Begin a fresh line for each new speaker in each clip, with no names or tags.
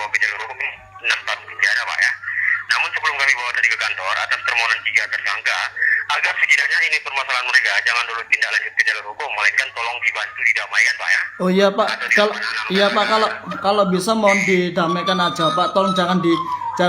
bawa ke jalur hukum ini 6 tahun penjara Pak ya. Namun sebelum kami bawa tadi ke kantor atas permohonan 3 tersangka, agar sekiranya ini permasalahan mereka jangan dulu tindak lanjut ke jalur hukum, melainkan tolong dibantu didamaikan Pak ya.
Oh iya Pak, kalau bisa mohon didamaikan aja Pak, tolong jangan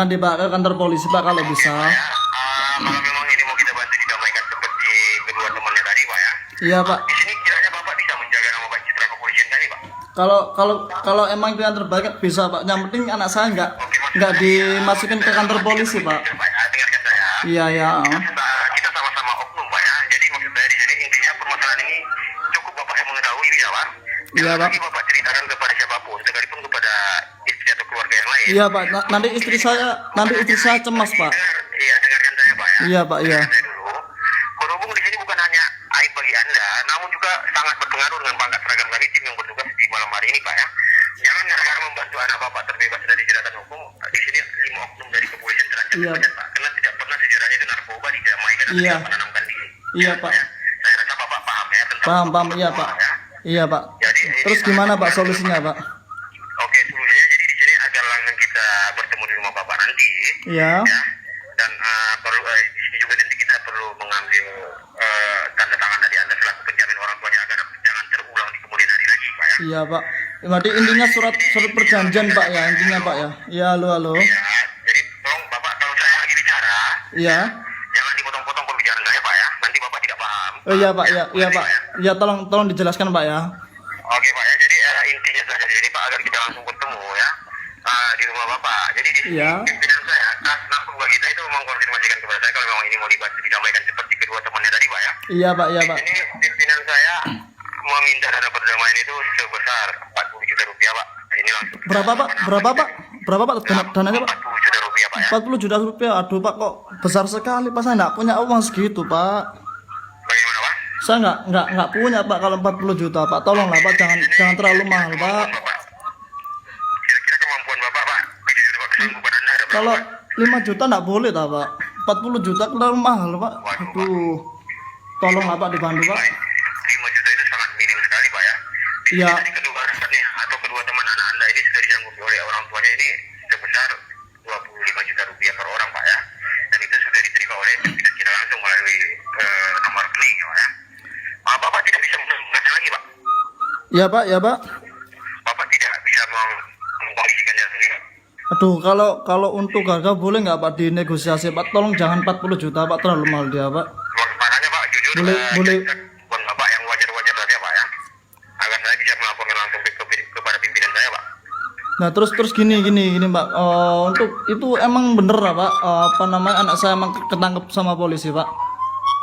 dibawa ke kantor polisi Pak kalau bisa.
Kalau memang ini mau kita bantu didamaikan seperti kedua temannya tadi Pak ya.
Iya Pak.
Di sini kiranya Bapak bisa menjaga nama baik citra kepolisian kami Pak.
Kalau emang itu yang terbaik bisa Pak. Yang penting anak saya nggak dimasukin ke kantor polisi Pak.
Dengarkan saya.
Iya ya.
Kita sama-sama oknum Pak ya. Jadi maksud saya di sini intinya permasalahan ini cukup Bapak yang mengetahui ya Pak.
Iya
Jangan
Pak.
lagi Bapak ceritakan kepada siapapun, sekalipun kepada istri atau keluarga yang lain.
Iya Pak. Nanti istri saya cemas Pak.
Iya, dengarkan saya Pak ya.
Iya Pak. Iya.
Dengarkan saya dulu. Berhubung di sini bukan hanya aib bagi Anda, namun juga sangat berpengaruh dengan pangkat seragam kami tim yang bertugas di malam hari ini Pak ya. Jangan gara-gara membantu anak Bapak terbebas dari jeratan hukum, di sini 5 oknum dari kepolisian terancam
Iya.
dipecat Pak. Karena tidak pernah sejarahnya itu narkoba didamaikan atau
Iya.
tidak menanamkan diri.
Iya Pak.
Ya. Saya rasa Bapak paham ya tentang
Paham iya Pak.
ya.
Iya Pak.
Jadi ini
Terus gimana Pak solusinya Pak?
Oke, solusinya jadi di sini agar langsung kita bertemu di rumah Bapak nanti.
Iya.
Ya. Dan perlu di sini juga nanti kita perlu mengambil tanda tangan dari Anda selaku penjamin orang tuanya agar jangan terulang di kemudian hari lagi Pak ya.
Iya Pak. Berarti intinya surat perjanjian Pak ya intinya Pak ya. Iya halo.
Ya, jadi tolong Bapak kalau saya lagi bicara,
Iya.
jangan dipotong-potong pembicaraan saya Pak ya. Nanti Bapak tidak paham.
Oh iya Pak. Iya Pak. Iya tolong dijelaskan Pak ya.
Oke Pak ya. Jadi intinya saja di sini Pak agar kita langsung bertemu ya di rumah Bapak. Jadi di sini
Iya.
pimpinan saya, narkoba kita itu mengkonfirmasikan kepada saya kalau memang ini mau dibantu didamaikan seperti kedua temannya tadi Pak ya.
Iya Pak. Iya Pak.
Ini pimpinan saya meminta dana perdamaian itu sebesar 40 juta rupiah Pak. Ini langsung.
Berapa Pak? Berapa Pak dananya Pak?
40 juta rupiah Pak ya.
40 juta rupiah. Aduh Pak kok besar sekali Pak. Saya nggak punya uang segitu Pak.
Bagaimana Pak?
Saya nggak punya Pak kalau 40 juta Pak. Tolonglah Pak jangan terlalu mahal Pak.
Kira-kira kemampuan Bapak Pak, kesanggupan Anda ada berapa?
Kalau 5 juta nggak boleh tak Pak. 40 juta terlalu mahal Pak. Aduh. Tolonglah Pak dibantu Pak.
5 juta itu sangat minim sekali Pak ya.
Iya.
Jadi kedua rekannya atau kedua teman anak Anda ini sudah disanggupi oleh orang tuanya ini sebesar 25 juta rupiah per orang Pak ya. Dan itu sudah diterima oleh pimpinan kita langsung melalui nomor rekening ya Pak ya. Bapak tidak bisa menambahkan lagi Pak.
Iya Pak. Iya Pak.
Bapak tidak bisa mengkondisikannya sendiri.
Aduh kalau untuk harga boleh nggak Pak dinegosiasi Pak. Tolong jangan 40 juta Pak terlalu mahal dia Pak.
Makanya Pak jujur
Boleh.
bukan Bapak yang wajar-wajar saja Pak ya. Agar saya bisa melaporkan langsung kepada pimpinan saya Pak.
Nah terus gini Pak. Untuk itu emang bener lah Pak. Apa namanya anak saya emang ketangkep sama polisi Pak.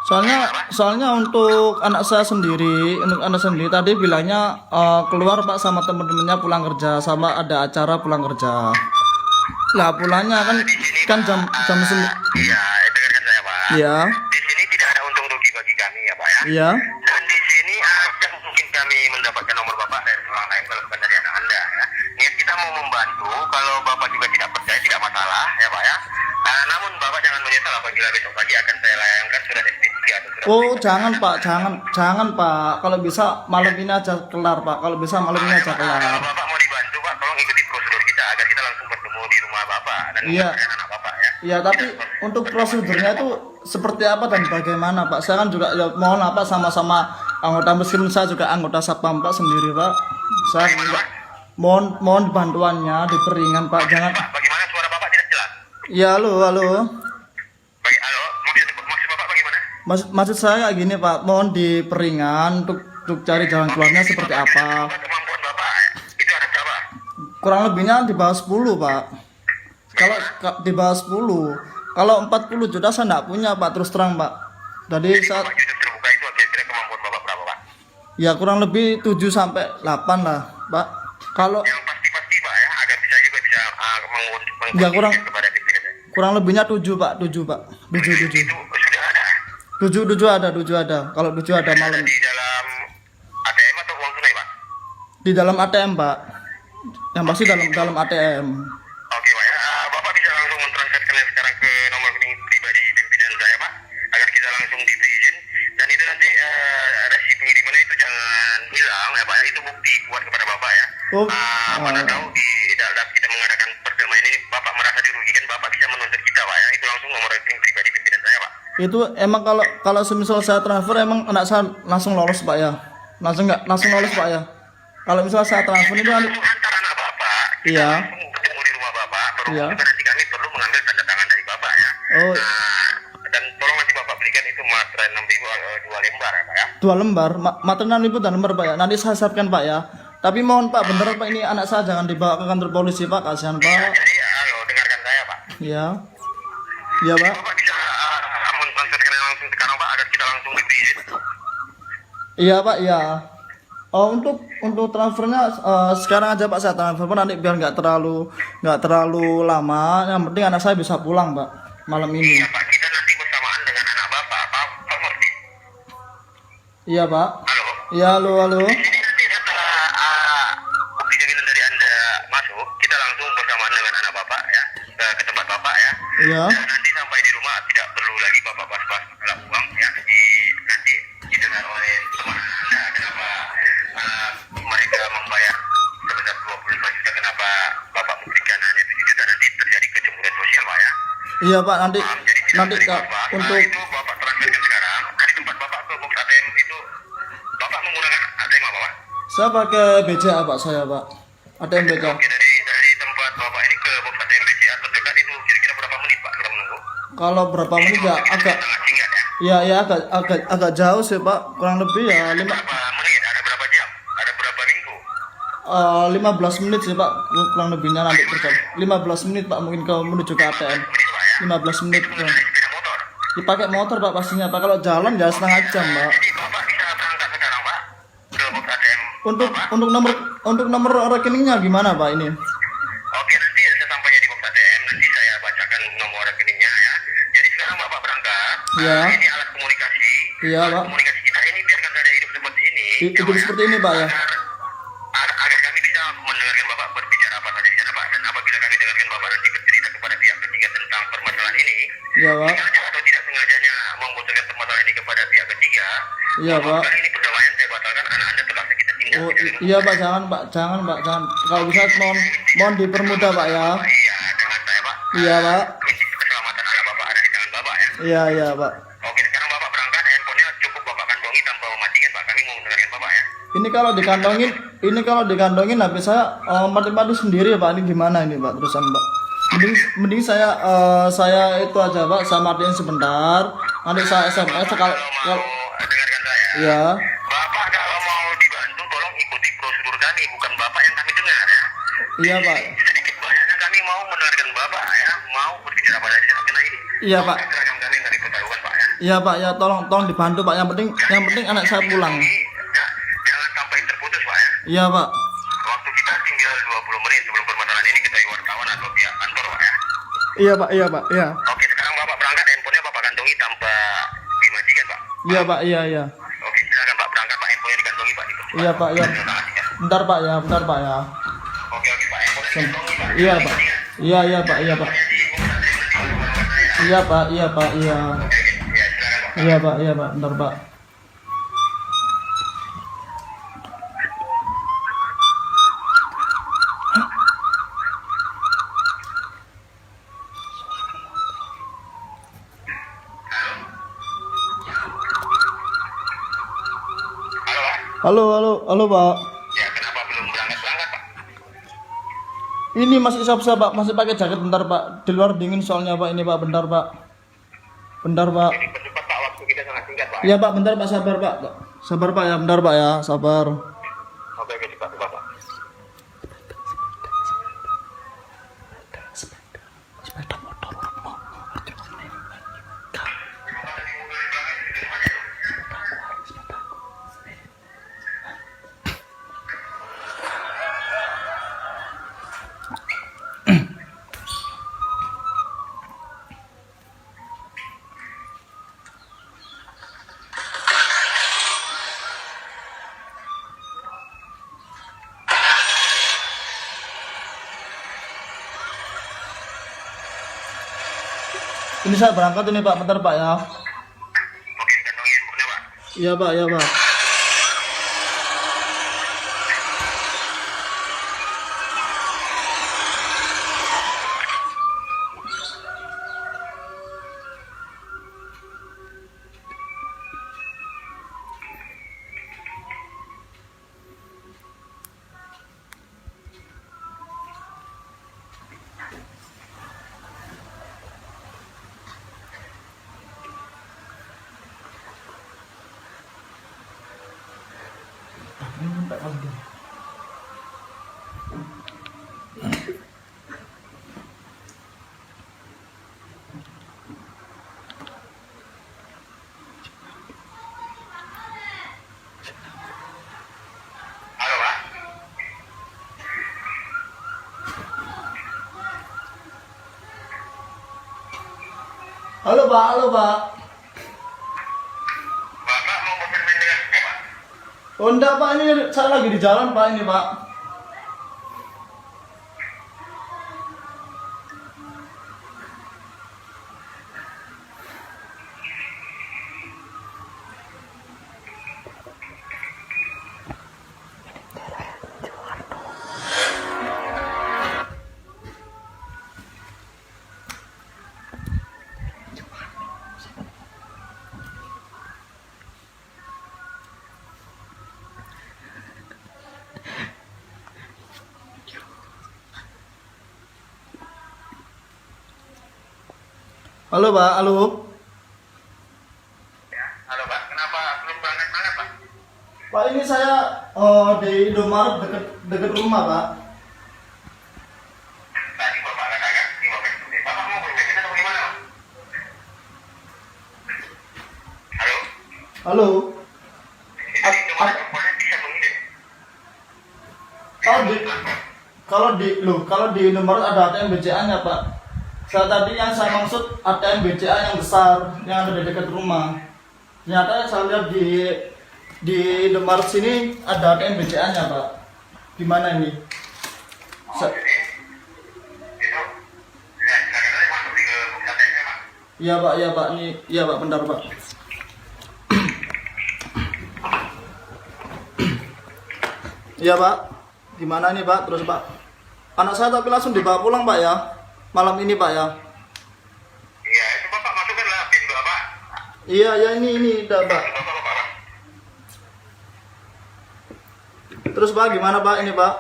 Soalnya untuk anak saya sendiri tadi bilangnya keluar Pak sama temen-temennya pulang kerja sama ada acara pulang kerja. Lah pulangnya kan jam
Iya, dengarkan saya Pak.
Iya.
Di sini tidak ada untung rugi bagi kami ya Pak ya.
Iya.
Dan di sini akan mungkin kami mendapatkan nomor Bapak dari orang lain kalau bukan dari anak Anda ya. Niat kita mau membantu, kalau Bapak juga tidak percaya tidak masalah ya Pak ya. Namun Bapak jangan menyesal apabila besok pagi akan saya layangkan surat SPC atau surat.
Oh jangan Pak, jangan Pak. Kalau bisa malam ini aja kelar Pak. Kalau bisa malam ini aja kelar.
Kalau Bapak mau dibantu Pak, tolong ikuti prosedur kita agar kita langsung bertemu di rumah Bapak dan
Iya.
mengajarkan anak Bapak ya.
Iya tapi untuk prosedurnya itu seperti apa dan bagaimana Pak? Saya kan juga ya, mohon apa sama-sama anggota meskipun saya juga anggota Satpam Pak sendiri Pak. Saya juga mohon bantuannya diperingan Pak. Jangan.
Pak, bagaimana suara Bapak tidak jelas?
Ya halo.
Halo, maksud Bapak bagaimana?
Maksud saya kayak gini Pak. Mohon diperingan untuk cari jalan keluarnya seperti apa.
Kemampuan Bapak itu ada berapa?
Kurang lebihnya di bawah 10 Pak. Kalau di bawah 10. Kalau 40 juta saya nggak punya Pak terus terang Pak. Jadi saat
Pak YouTube terbuka itu kira-kira kemampuan Bapak berapa Pak?
ya kurang lebih 7 sampai 8 lah Pak. Kalau
Yang pasti Pak ya, agar bisa juga bisa
Ya, kurang.
kepada pimpinan saya.
kurang lebihnya 7 Pak. 7 Pak. 7.
Itu sudah ada.
7 ada. Kalau 7 ada malam.
Di dalam ATM atau uang tunai Pak?
Di dalam ATM Pak. Yang pasti dalam ATM.
Oke Pak ya, Bapak bisa langsung mentransferkannya sekarang ke nomor rekening pribadi pimpinan saya Pak, agar kita langsung diberi izin. Dan itu nanti resi pengirimannya itu jangan hilang ya Pak, itu bukti buat kepada Bapak ya.
Oh,
Mana tahu di dalam kita mengadakan langsung nomor rekening pribadi pimpinan saya, Pak.
Itu emang kalau semisal saya transfer emang anak saya langsung lolos Pak ya? Langsung lolos Pak ya? Kalau misalnya saya transfer itu
Langsung antar anak Bapak, kita
iya.
langsung ketemu di rumah Bapak,
Iya.
juga nanti kami perlu mengambil tanda tangan dari Bapak ya.
Oh,
Dan tolong nanti Bapak berikan itu materai 6.000 2 lembar ya, Pak ya.
2 lembar, materi 6.000 dan lembar Pak ya. Nanti saya siapkan Pak ya. Tapi mohon Pak, bener Pak ini anak saya jangan dibawa ke kantor polisi Pak, kasihan Pak.
Jadi halo, dengarkan saya, Pak.
Iya. Iya Pak.
Bapak bisa mentransferkan langsung sekarang, Pak, agar kita langsung divisit.
Iya Pak, iya. Oh untuk transfernya sekarang aja Pak saya transfer Pak, nanti biar nggak terlalu lama. Yang penting anak saya bisa pulang Pak malam ini.
Iya, Pak, kita nanti bersamaan dengan anak Bapak, Pak Murti.
Iya Pak.
Halo.
Iya halo.
Jadi nanti setelah bukti jaminan dari Anda masuk, kita langsung bersamaan dengan anak Bapak ya, ke tempat Bapak ya.
Iya.
Dan nanti sampai di rumah tidak perlu lagi Bapak pas-pas masalah uang ya. Nanti didengar oleh teman Anda kenapa mereka membayar sebesar 25 juta, kenapa Bapak memberikan hanya 7 juta, nanti terjadi kecemburuan sosial Pak ya.
Iya Pak, nanti
Jadi tidak
nanti
dari
Kak,
Bapak,
untuk
itu Bapak transferkan sekarang. Dari tempat Bapak ke box ATM itu Bapak menggunakan ATM apa Pak?
saya pakai BCA Pak saya Pak. ATM BCA.
Oke, dari tempat Bapak ini ke box ATM BCA terdekat itu kira-kira berapa menit Pak kita menunggu?
Kalau berapa menit ya agak
Sangat singkat ya.
ya agak jauh sih Pak, kurang lebih ya
Berapa menit? Ada berapa jam? Ada berapa minggu?
15 menit sih Pak, kurang lebihnya nanti terjadi 15 menit Pak mungkin kalau menuju ke ATM.
Menit Pak ya.
15 menit
Itu
ya.
dari sepeda motor.
Dipakai motor Pak pastinya Pak, kalau jalan ya setengah jam Pak.
Jadi Bapak bisa berangkat sekarang Pak ke box ATM.
Untuk nomor rekeningnya gimana Pak ini?
Oke, nanti sesampainya di box ATM nanti saya bacakan nomor rekeningnya ya. Jadi sekarang Bapak berangkat.
Iya.
Ini alat komunikasi.
Iya
Alat
Pak.
komunikasi kita ini biarkan saja hidup seperti ini.
Hidup seperti ini Pak ya.
Agar kami bisa mendengarkan Bapak berbicara apa saja di sana Pak. Dan apabila kami dengarkan Bapak nanti bercerita kepada pihak ketiga tentang permasalahan ini,
Iya Pak.
sengaja atau tidak sengajanya membocorkan permasalahan ini kepada pihak ketiga,
Iya Pak.
kali ini perdamaian saya batalkan, anak Anda terpaksa kita tinggal.
Oh iya Pak, jangan Pak, jangan. Kalau bisa mohon dipermudah Pak ya.
Iya, dengan saya Pak.
Iya Pak.
Kunci keselamatan anak Bapak ada di tangan Bapak ya.
Iya Pak.
Oke, sekarang Bapak berangkat, handphonenya cukup Bapak kantongi tanpa mematikan Pak. Kami mau mendengarkan Bapak ya.
Ini kalau dikantongin HP saya mati-mati sendiri ya Pak. Ini gimana ini Pak terusan Pak? Mending saya itu aja Pak, saya matiin sebentar. Nanti saya SMS
Kalau
kalau
mau dengarkan saya.
ya.
Bapak kalau mau dibantu tolong ikuti prosedur kami, bukan Bapak yang kami dengar ya.
Iya Pak.
Sedikit banyaknya kami mau mendengarkan Bapak ya, mau berbicara pada di sana ini.
Iya Pak.
Seragam kami nggak dipertaruhkan Pak ya.
Iya Pak ya, tolong dibantu Pak. Yang penting anak saya pulang.
Jangan sampai terputus Pak ya.
Iya Pak.
Waktu kita tinggal 20 menit sebelum permasalahan ini kita wartawan atau pihak kantor Pak ya.
Iya Pak. Iya.
Oke, sekarang Bapak berangkat, handphonenya Bapak kantongi tanpa dimajikan Pak.
Iya Pak. Iya.
Oke, silakan Pak berangkat Pak, handphonenya dikantongi Pak.
Iya Pak. Iya. Bentar Pak ya.
Oke Pak, handphonenya dikantongi Pak.
Iya Pak. Iya Pak.
Di box ATM nanti
Iya Pak. Iya.
Oke, ya silakan Pak.
Iya Pak. Bentar Pak.
Halo Pak.
Halo Pak.
Ya, kenapa belum berangkat Pak?
Ini masih siap Pak, masih pakai jaket bentar Pak. Di luar dingin soalnya Pak, ini Pak, bentar Pak.
Jadi percepat Pak, waktu kita sangat singkat Pak.
Iya Pak, bentar Pak, sabar Pak. Sabar Pak ya, bentar Pak ya, sabar.
Oke, cepat Bapak.
Sepeda motor. Ini saya berangkat ini Pak, bentar Pak ya.
Oke, kantongin handphonenya Pak.
Iya Pak.
Halo Pak.
Halo Pak, halo Pak.
Bapak mau bermain dengan saya Pak?
Oh enggak Pak, ini saya lagi di jalan Pak ini Pak. Halo Pak, halo.
Ya, halo Pak. Kenapa belum berangkat Pak?
Pak ini saya di Indomaret dekat rumah Pak.
Tadi Bapak katakan di Bapak itu. Bapak mau berpikir atau gimana? Halo?
Halo.
Jadi cuma ada bisa mengirim.
Kalau di Indomaret ada ATM BCA-nya Pak. Saya tadi yang saya maksud ATM BCA yang besar yang ada di dekat rumah. Ternyata saya lihat di Indomaret sini ada ATM BCA-nya Pak. Gimana ini?
Jadi itu ya kadang-kadang masuk di pusatnya Pak.
Iya Pak, ini iya Pak, bentar Pak. Iya Pak, gimana nih Pak? Terus Pak, anak saya tapi langsung dibawa pulang Pak ya, malam ini Pak ya.
Iya, itu Bapak masukkanlah PIN Bapak.
Iya ya ini udah Pak.
Bapak.
Terus Pak gimana Pak ini Pak?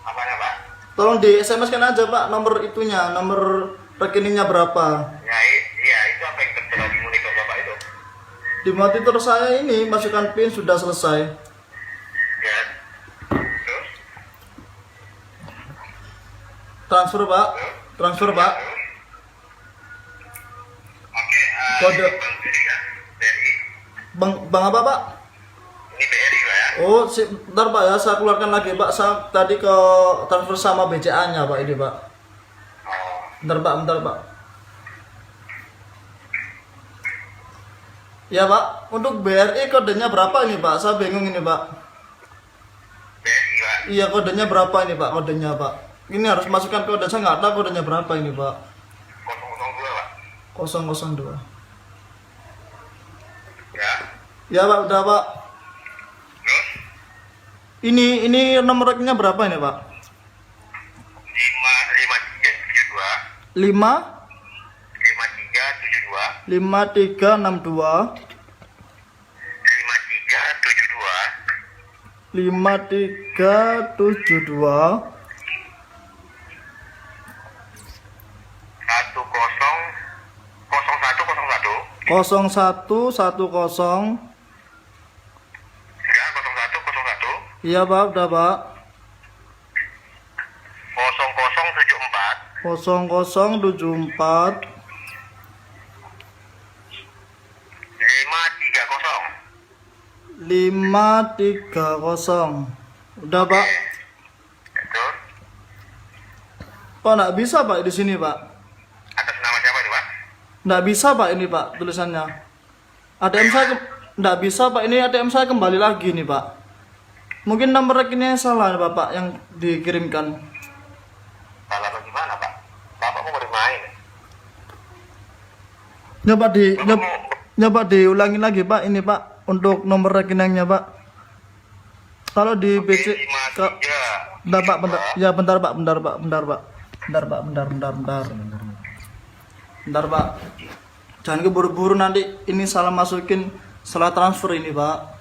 Apanya Pak?
Tolong di SMS kan aja Pak nomor itunya, nomor rekeningnya berapa?
Ya, iya itu apa yang tertera di monitor Bapak itu?
Di monitor saya ini masukkan PIN sudah selesai.
Ya. Terus?
Transfer Pak, transfer Pak.
Oke,
Kode.
ini Bang BRI ya? BRI.
Bang apa Pak?
Ini BRI Pak ya?
Oh, bentar Pak ya, saya keluarkan lagi Pak. Saya tadi ke transfer sama BCA-nya Pak ini Pak.
Oh,
Bentar Pak. Ya Pak, untuk BRI kodenya berapa ini Pak? Saya bingung ini Pak.
BRI Pak.
Iya kodenya berapa ini Pak? Kodenya Pak. Ini harus masukkan kode, saya nggak tahu kodenya berapa ini Pak.
002 Pak.
002.
Ya.
Ya Pak, udah Pak.
Terus?
Ini nomor rekeningnya berapa ini Pak?
5372
5
5372
5362 5372 0110.
Ya, 0101
Iya Pak, udah Pak.
0074
0074 530. Udah Pak.
Itu
Pak nggak bisa Pak di sini Pak.
atas nama siapa nih Pak?
Nggak bisa Pak ini Pak tulisannya. ATM saya nggak bisa Pak, ini ATM saya kembali lagi nih Pak. Mungkin nomor rekeningnya salah Bapak yang dikirimkan.
Salah bagaimana Pak? Bapak mau bermain.
Nyoba diulangin lagi Pak ini Pak untuk nomor rekeningnya Pak. Kalau di BC bentar Pak, bentar. Ya bentar Pak. Bentar Pak. Jangan keburu-buru nanti ini salah masukin salah transfer ini Pak.